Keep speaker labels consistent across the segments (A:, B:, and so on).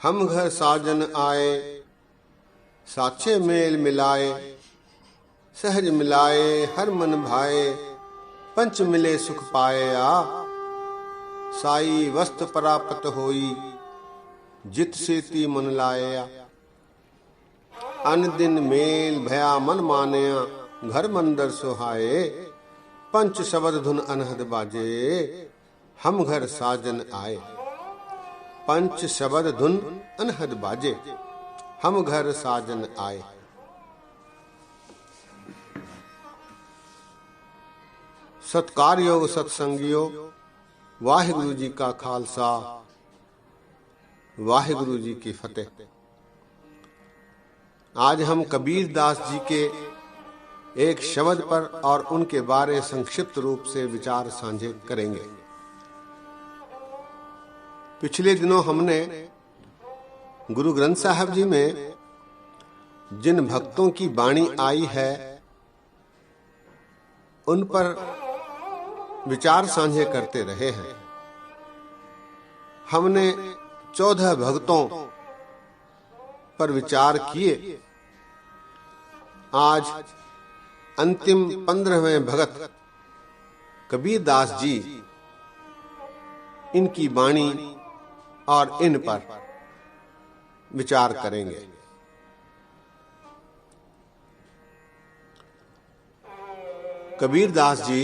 A: हम घर साजन आए, साचे मेल मिलाए, सहज मिलाए हर मन भाए, पंच मिले सुख पाए आ। साई वस्त परापत होई, जित सेती मन लाया। अन दिन मेल भया मन मानया, घर मंदर सुहाए, पंच शबद धुन अनहद बाजे, हम घर साजन आए। पंच शबद धुन अनहद बाजे, हम घर साजन आए। सत्कार योग सत्संगियो, वाहिगुरु जी का खालसा, वाहिगुरु जी की फतेह। आज हम कबीर दास जी के एक शब्द पर और उनके बारे संक्षिप्त रूप से विचार साझे करेंगे। पिछले दिनों हमने गुरु ग्रंथ साहब जी में जिन भक्तों की वाणी आई है उन पर विचार साझे करते रहे हैं। हमने 14 भक्तों पर विचार किए। आज अंतिम 15वें भगत कबीर दास जी, इनकी वाणी और इन पर विचार करेंगे। कबीर दास जी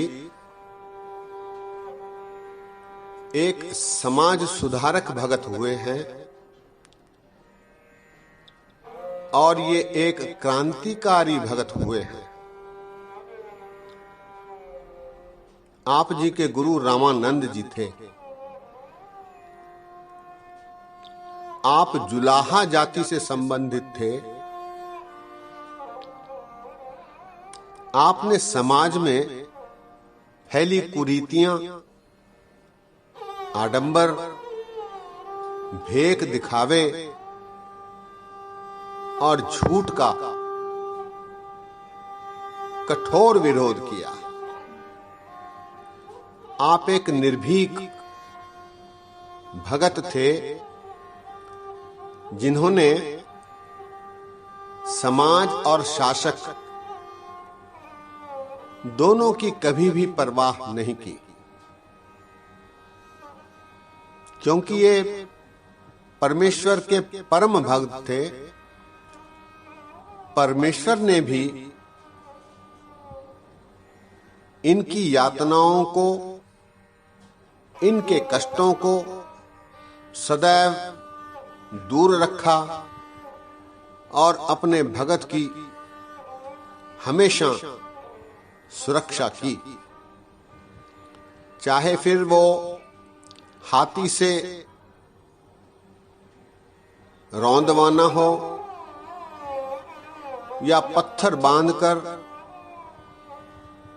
A: एक समाज सुधारक भगत हुए हैं और ये एक क्रांतिकारी भगत हुए हैं। आप जी के गुरु रामानंद जी थे। आप जुलाहा जाति से संबंधित थे। आपने समाज में फैली कुरीतियां, आडंबर, भेक दिखावे और झूठ का कठोर विरोध किया। आप एक निर्भीक भगत थे जिन्होंने समाज और शासक दोनों की कभी भी परवाह नहीं की, क्योंकि ये परमेश्वर के परम भक्त थे। परमेश्वर ने भी इनकी यातनाओं को, इनके कष्टों को सदैव दूर रखा और अपने भगत की हमेशा सुरक्षा की। चाहे फिर वो हाथी से रौंदवाना हो या पत्थर बांधकर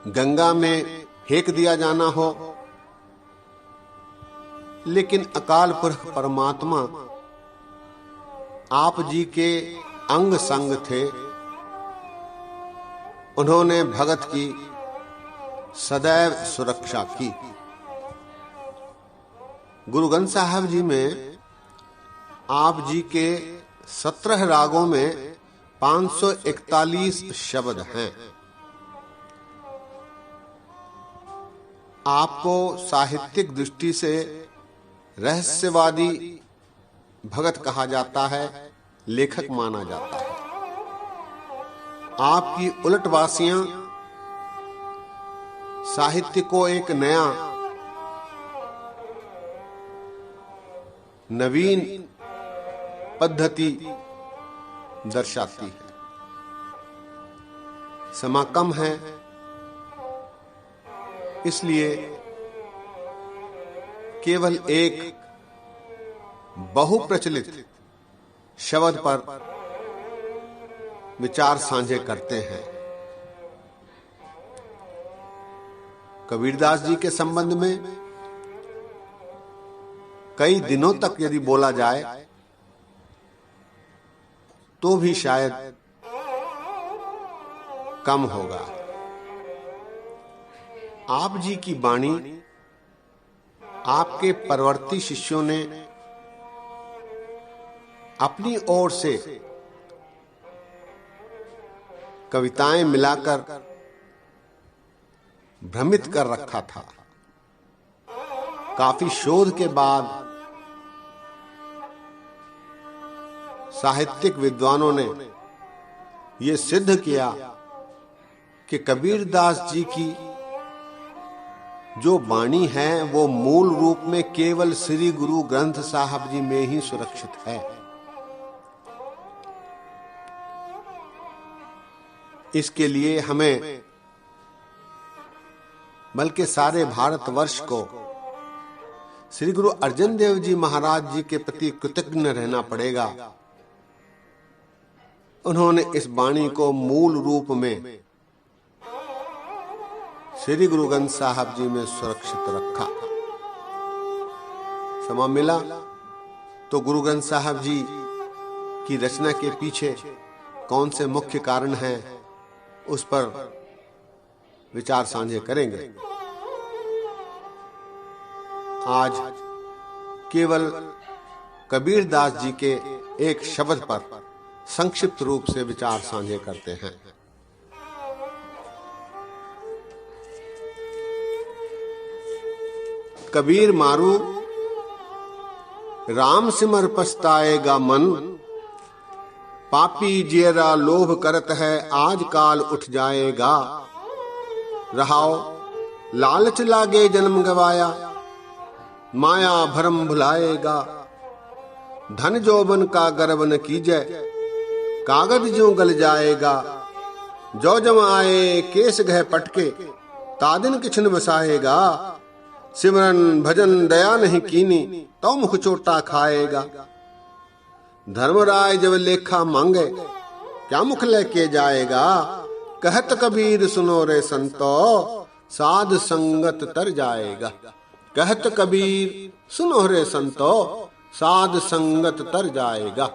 A: गंगा में फेंक दिया जाना हो, लेकिन अकाल पुरख परमात्मा आप जी के अंग संग थे। उन्होंने भगत की सदैव सुरक्षा की। गुरु ग्रंथ साहब जी में आप जी के 17 रागों में 541 शब्द हैं। आपको साहित्यिक दृष्टि से रहस्यवादी भगत कहा जाता है, लेखक माना जाता है। आपकी उलटवासियां साहित्य को एक नया नवीन पद्धति दर्शाती है। समा कम है, इसलिए केवल एक बहुप्रचलित शब्द पर विचार साझे करते हैं। कबीरदास जी के संबंध में कई दिनों तक यदि बोला जाए तो भी शायद कम होगा। आप जी की वाणी आपके परवर्ती शिष्यों ने अपनी ओर से कविताएं मिलाकर भ्रमित कर रखा था। काफी शोध के बाद साहित्यिक विद्वानों ने यह सिद्ध किया कि कबीरदास जी की जो वाणी है वो मूल रूप में केवल श्री गुरु ग्रंथ साहब जी में ही सुरक्षित है। इसके लिए हमें बल्कि सारे भारतवर्ष को श्री गुरु अर्जन देव जी महाराज जी के प्रति कृतज्ञ रहना पड़ेगा। उन्होंने इस वाणी को मूल रूप में श्री गुरु ग्रंथ साहब जी में सुरक्षित रखा। समय मिला तो गुरु ग्रंथ साहब जी की रचना के पीछे कौन से मुख्य कारण हैं उस पर विचार साझे करेंगे। आज केवल कबीरदास जी के एक शब्द पर संक्षिप्त रूप से विचार साझे करते हैं। कबीर मारू राम सिमर पछताएगा मन, पापी जियरा लोभ करत है आज काल उठ जाएगा। रहाओ लालच लागे जन्म गवाया, माया भरम भुलाएगा। धन जोबन का गर्व न कीजै, कागज ज्यों गल जाएगा। जो जम आए केस गह पटके, तादिन किछन बसाएगा। सिमरन भजन दया नहीं कीनी, तो मुख चोटा खाएगा। धर्मराय जब लेखा मांगे, क्या मुख लेके जाएगा। कहत कबीर सुनो रे संतो, साध संगत तर जाएगा। कहत कबीर सुनो रे संतो, साध संगत तर जाएगा।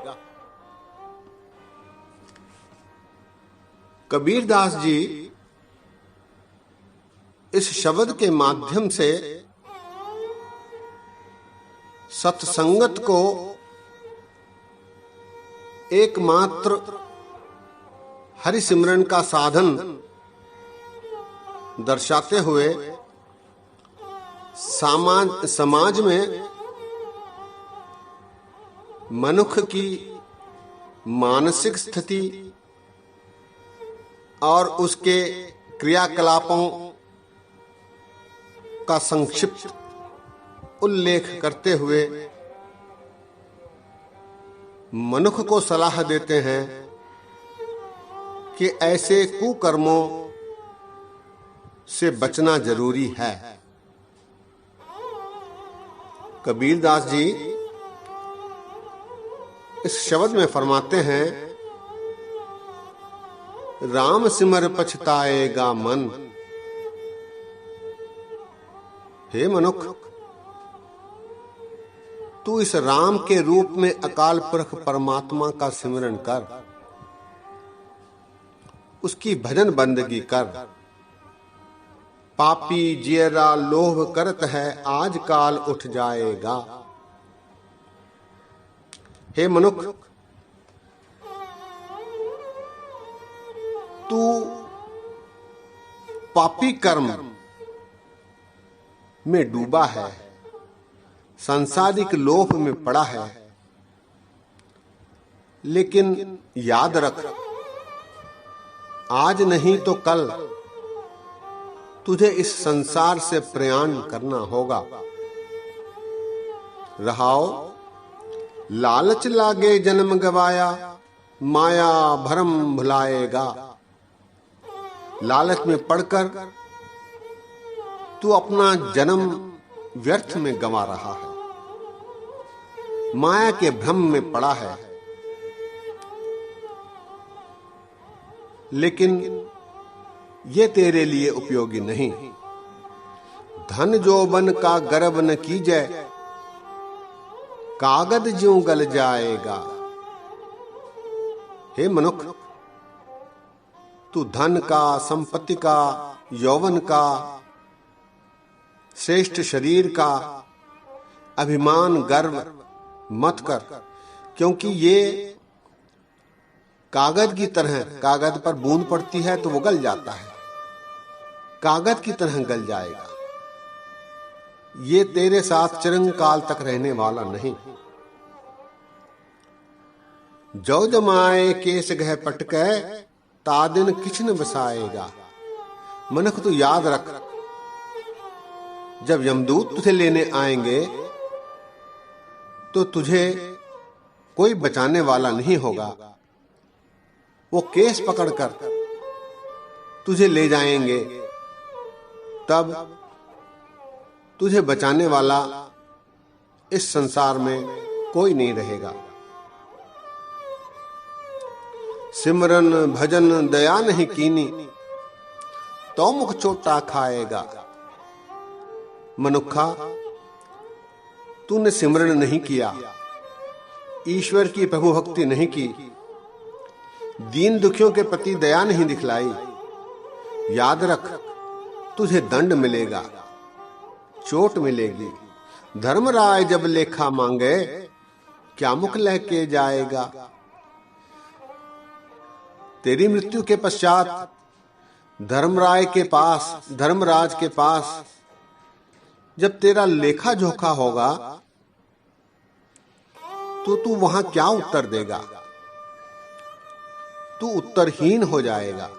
A: कबीरदास जी इस शब्द के माध्यम से सत्संगत को एकमात्र हरि सिमरन का साधन दर्शाते हुए समाज में मनुष्य की मानसिक स्थिति और उसके क्रियाकलापों का संक्षिप्त उल्लेख करते हुए मनुष्य को सलाह देते हैं कि ऐसे कुकर्मों से बचना जरूरी है। कबीरदास जी इस शब्द में फरमाते हैं, राम सिमर पछताएगा मन। हे मनुष्य, तू इस राम के रूप में अकाल पुरख परमात्मा का सिमरन कर, उसकी भजन बंदगी कर। पापी जियरा लोभ करत है आज काल उठ जाएगा। हे मनुष्य, तू पापी कर्म में डूबा है, सांसारिक लोभ में पड़ा है। लेकिन याद रख, आज नहीं तो कल तुझे इस संसार से प्रयाण करना होगा। रहाओ लालच लागे जन्म गवाया, माया भरम भुलाएगा। लालच में पड़कर तू अपना जन्म व्यर्थ में गंवा रहा है, माया के भ्रम में पड़ा है। लेकिन ये तेरे लिए उपयोगी नहीं। धन जोबन का गर्व न कीजै, कागज ज्यों गल जाएगा। हे मनुष्य, तू धन का, संपत्ति का, यौवन का, श्रेष्ठ शरीर का अभिमान गर्व मत कर, क्योंकि ये कागज की तरह, कागज पर बूंद पड़ती है तो वो गल जाता है, कागज की तरह गल जाएगा। ये तेरे साथ चिरंकाल तक रहने वाला नहीं। जो जमाए केस गह पटकै, तादिन किछ न बसाएगा। मनख तू याद रख, जब यमदूत तुझे लेने आएंगे तो तुझे कोई बचाने वाला नहीं होगा। वो केस पकड़कर तुझे ले जाएंगे, तब तुझे बचाने वाला इस संसार में कोई नहीं रहेगा। सिमरन भजन दया नहीं कीनी, तो मुख चोटा खाएगा। मनुखा, तूने सिमरन नहीं किया, ईश्वर की प्रभु भक्ति नहीं की, दीन दुखियों के प्रति दया नहीं दिखलाई, याद रख तुझे दंड मिलेगा, चोट मिलेगी। धर्मराय जब लेखा मांगे, क्या मुख लेके जाएगा। तेरी मृत्यु के पश्चात धर्मराज के पास जब तेरा लेखा जोखा होगा तो तू वहां क्या उत्तर देगा। तू उत्तरहीन हो जाएगा।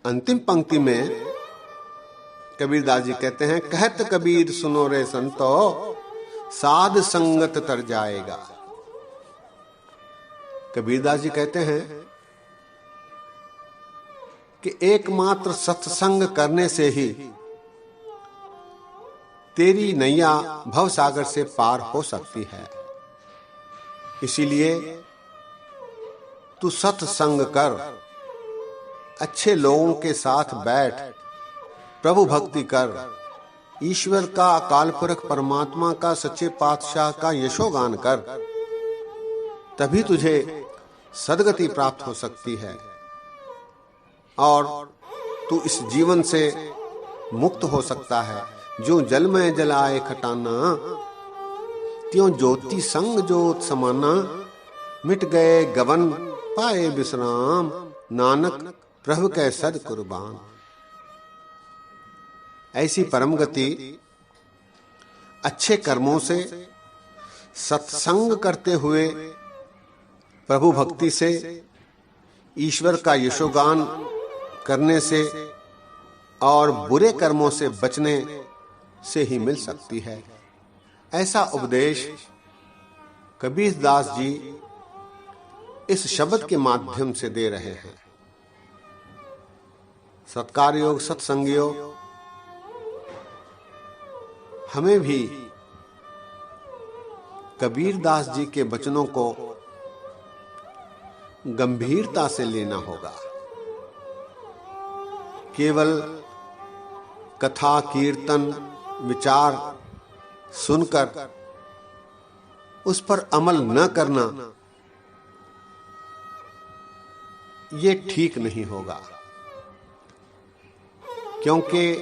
A: अंतिम पंक्ति में कबीरदास जी कहते हैं, कहत कबीर सुनो रे संतो, साध संगत तर जाएगा। कबीरदास जी कहते हैं कि एकमात्र सत्संग करने से ही तेरी नैया भवसागर से पार हो सकती है। इसीलिए तू सत्संग कर, अच्छे लोगों के साथ बैठ, प्रभु भक्ति कर, ईश्वर का, अकाल पुरख परमात्मा का, सच्चे पातशाह का यशोगान कर, तभी तुझे सद्गति प्राप्त हो सकती है और तू इस जीवन से मुक्त हो सकता है। जो जल में जलाए खटाना, त्यों ज्योति संग ज्योत समाना, मिट गए गवन पाए विश्राम, नानक प्रभु कै सद कुर्बान। ऐसी परम गति अच्छे कर्मों से, सत्संग करते हुए, प्रभु भक्ति से, ईश्वर का यशोगान करने से और बुरे कर्मों से बचने से ही मिल सकती है। ऐसा उपदेश कबीरदास जी इस शब्द के माध्यम से दे रहे हैं। सत्कार योग, सत्संग योग, हमें भी कबीरदास जी के वचनों को गंभीरता से लेना होगा। केवल कथा, कीर्तन, विचार सुनकर उस पर अमल न करना, ये ठीक नहीं होगा। क्योंकि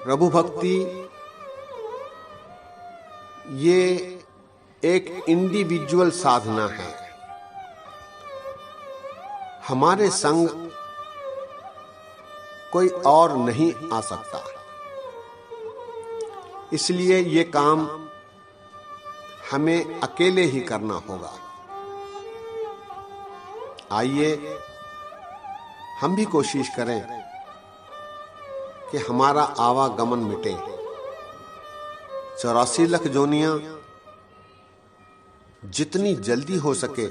A: प्रभु भक्ति ये एक इंडिविजुअल साधना है। हमारे संग कोई और नहीं आ सकता। इसलिए ये काम हमें अकेले ही करना होगा। आइए हम भी कोशिश करें कि हमारा आवागमन मिटे। 84 लाख जोनियां जितनी जल्दी हो सके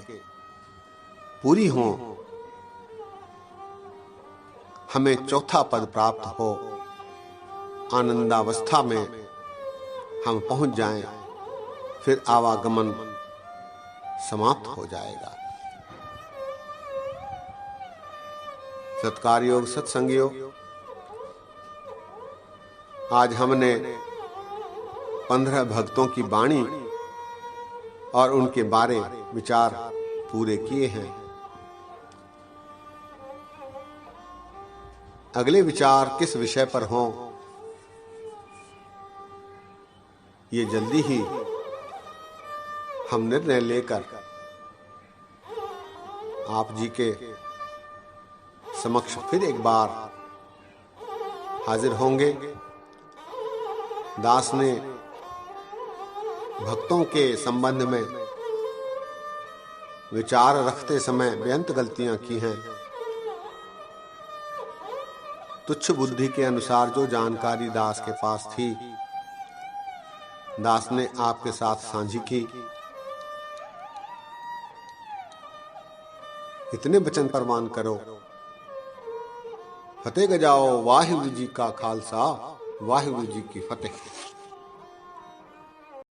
A: पूरी हों, हमें चौथा पद प्राप्त हो, आनंदावस्था में हम पहुंच जाएं, फिर आवागमन समाप्त हो जाएगा। सत्कार योग, सत्संग योग, आज हमने 15 भक्तों की वाणी और उनके बारे विचार पूरे किए हैं। अगले विचार किस विषय पर हों, ये जल्दी ही हम निर्णय लेकर आप जी के समक्ष फिर एक बार हाजिर होंगे। दास ने भक्तों के संबंध में विचार रखते समय बेअंत गलतियां की हैं। तुच्छ बुद्धि के अनुसार जो जानकारी दास के पास थी, दास ने आपके साथ साझी की। इतने वचन प्रमाण करो। फतेह गजाओ। वाहिगुरु जी का खालसा, वाहिगुरु जी की फतेह।